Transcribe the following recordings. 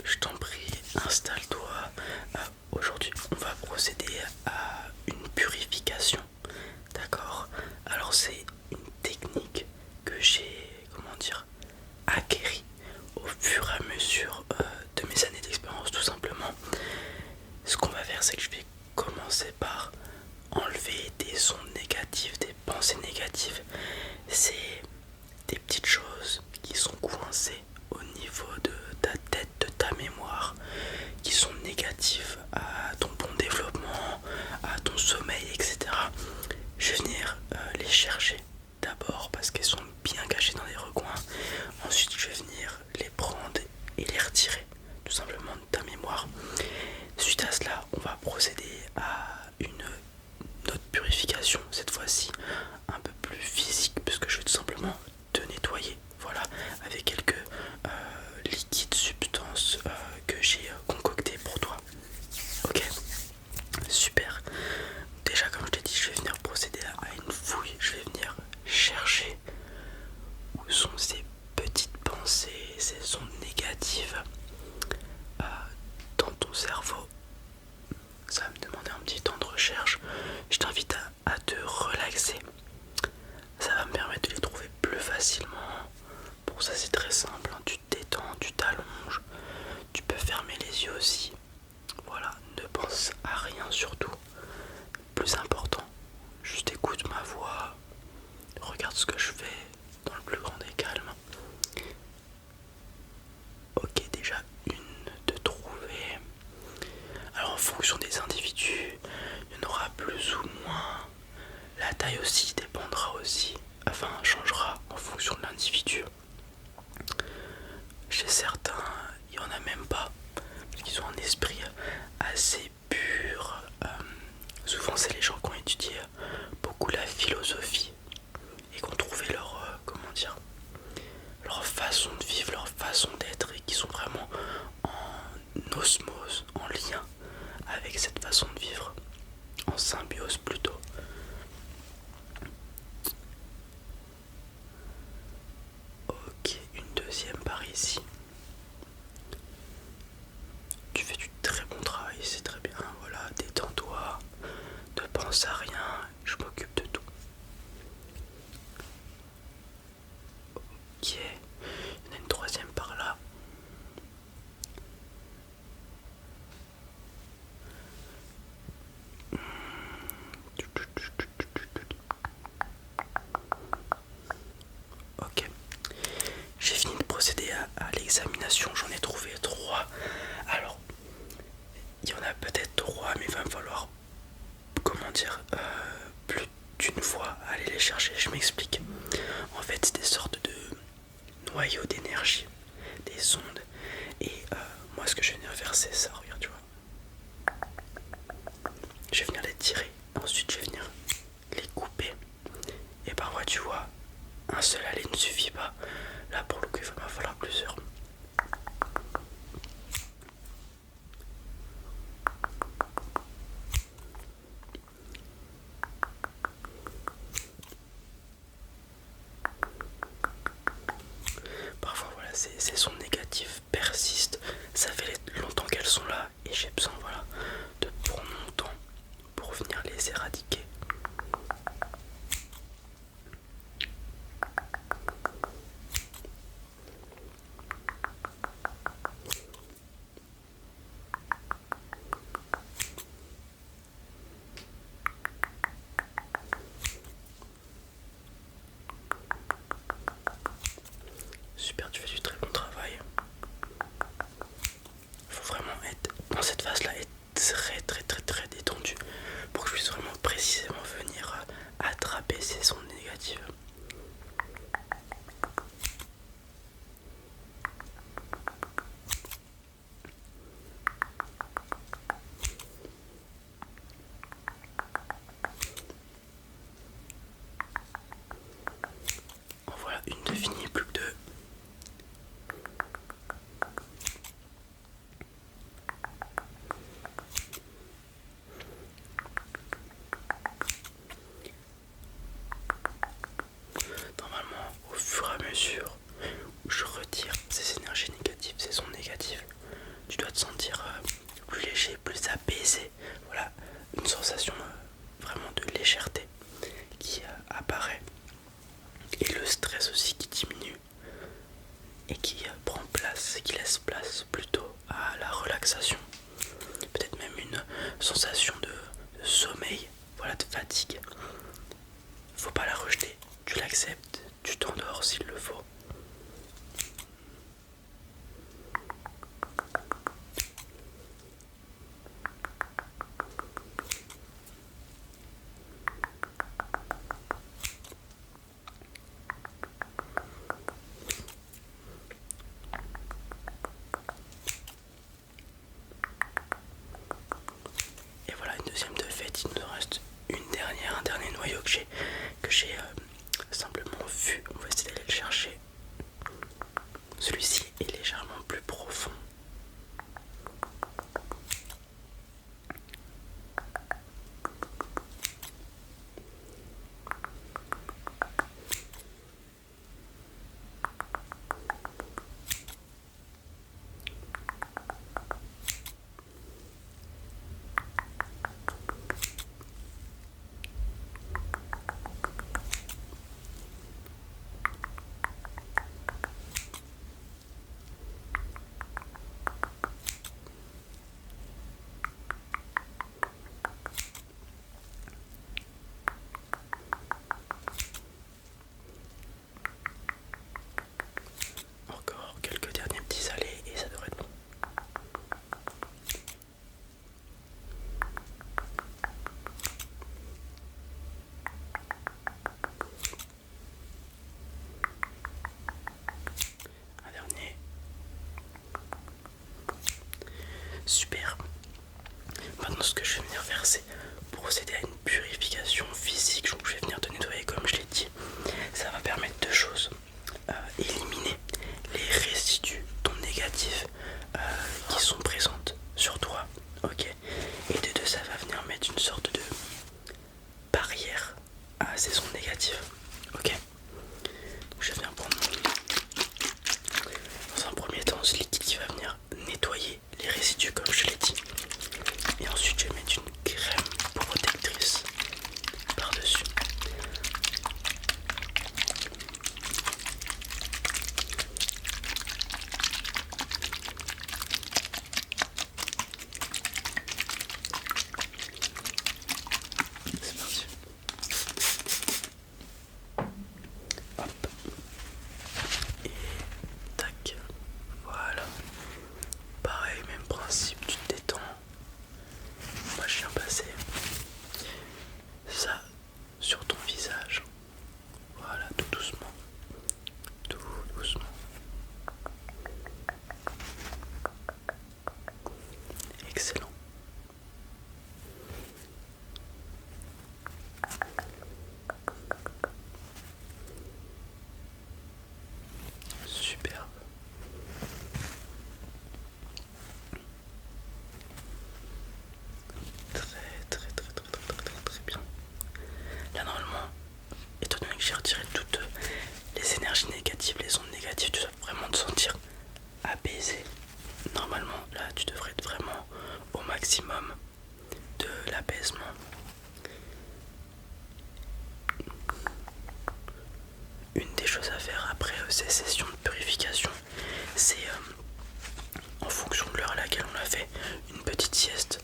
Je t'en prie, installe-toi. Aujourd'hui, on va procéder à une purification. D'accord? Alors, c'est une technique que j'ai, comment dire, acquérie au fur et à mesure de mes années d'expérience, tout simplement. Ce qu'on va faire, c'est que je vais commencer par enlever des ondes négatives, des pensées négatives. C'est des petites choses qui sont coincées au niveau de ta tête, de ta mémoire, qui sont négatives à ton bon développement, à ton sommeil, etc. Je vais venir les chercher d'abord parce qu'elles sont bien cachées dans les recoins. Ensuite, je vais venir les prendre et les retirer tout simplement de ta mémoire. Suite à cela, on va procéder à une autre purification, cette fois-ci un peu plus physique, puisque je vais tout simplement te nettoyer, voilà, avec quelques liquides substances que j'ai concoctées pour toi. Ok, super. Déjà, comme je t'ai dit, je vais venir procéder à une fouille, je vais venir chercher où sont ces petites pensées, ces ondes négatives dans ton cerveau. Ça va me demander un petit temps de recherche. Je t'invite à te relaxer. Ça va me permettre de les trouver plus facilement. Pour ça, c'est très simple, hein. Tu te détends, tu t'allonges. Tu peux fermer les yeux aussi. Voilà, ne pense à rien surtout. Plus important, juste écoute ma voix. Regarde ce que je fais dans le plus grand des calmes. Ok, déjà une de trouver. Alors en fonction des individus, il y en aura plus ou moins. La taille aussi dépendra aussi, enfin changera en fonction de l'individu. Chez certains, il n'y en a même pas, parce qu'ils ont un esprit assez pur. Souvent c'est les gens qui ont étudié beaucoup la philosophie et qui ont trouvé leur, comment dire, leur façon de vivre, leur façon d'être et qui sont vraiment en osmose, en lien avec cette façon de vivre, en symbiose plutôt. Ok, une deuxième par ici. Tu fais du très bon travail, c'est très bien. Voilà, détends-toi, ne pense à rien, je m'occupe de tout. Ok, il y en a une troisième par là. Ok, j'ai fini de procéder à l'examination, j'en ai trouvé 3. Alors, il y en a peut-être 3, mais il va me falloir, comment dire, plus d'une fois aller les chercher. Je m'explique. En fait, c'est des sortes de noyaux d'énergie, des ondes. Et moi, ce que je vais venir faire, c'est ça. Regarde, tu vois. Je vais venir les tirer. Ensuite, je vais venir les couper. Et parfois, tu vois, un seul aller ne suffit pas. Là, pour le coup, il va m'en falloir plusieurs. Parfois, voilà, ces ondes négatives persistent. Ça fait longtemps qu'elles sont là. Et j'ai besoin, voilà, de prendre mon temps pour venir les éradiquer. Super, tu fais du très bon travail. Il faut vraiment être dans cette phase là, être très très très très détendu pour que je puisse vraiment préciser tu dois te sentir plus léger, plus apaisé. Voilà, une sensation vraiment de légèreté qui apparaît. Et le stress aussi qui diminue et qui prend place, qui laisse place plutôt à la relaxation. Peut-être même une sensation de sommeil, voilà, de fatigue. Faut pas la rejeter, tu l'acceptes, tu t'endors s'il le faut. Et voilà, une deuxième de fait, il nous reste un dernier noyau que j'ai simplement vu. On va essayer d'aller le chercher. Celui-ci est légèrement plus profond. Encore quelques derniers petits allers et ça devrait être bon. Un dernier. Super. Maintenant ce que je vais venir faire c'est procéder à une purification physique. Donc je vais venir te nettoyer comme je l'ai dit. Ça va permettre deux choses. Éliminer les résidus ton négatifs qui sont présentes sur toi. Ok. Et de deux ça va venir mettre une sorte de barrière à ces ondes négatives. Ok. Donc je vais venir prendre dans un premier temps ce liquide qui va venir nettoyer les résidus comme je l'ai dit. Et ensuite je vais mettre une crème protectrice par dessus. C'est parti. Hop. Et tac. Voilà. Pareil, même principe, tu te détends. Moi je viens passer ça sur ton visage. Voilà, tout doucement. Tout doucement. Excellent. Superbe. Très bien. Là normalement, étant donné que j'ai retiré toutes les énergies négatives, les ondes négatives, tu dois vraiment te sentir apaisé. Normalement, là tu devrais être vraiment au maximum de l'apaisement. Une des choses à faire après ces sessions de purification, c'est en fonction de l'heure à laquelle on l'a fait, une petite sieste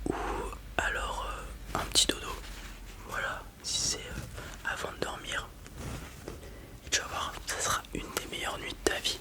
ou alors un petit dodo. Voilà, si c'est avant de dormir. Et tu vas voir, ça sera une des meilleures nuits de ta vie.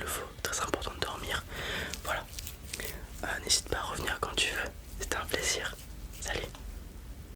le faut, très important de dormir. Voilà. N'hésite pas à revenir quand tu veux, c'était un plaisir.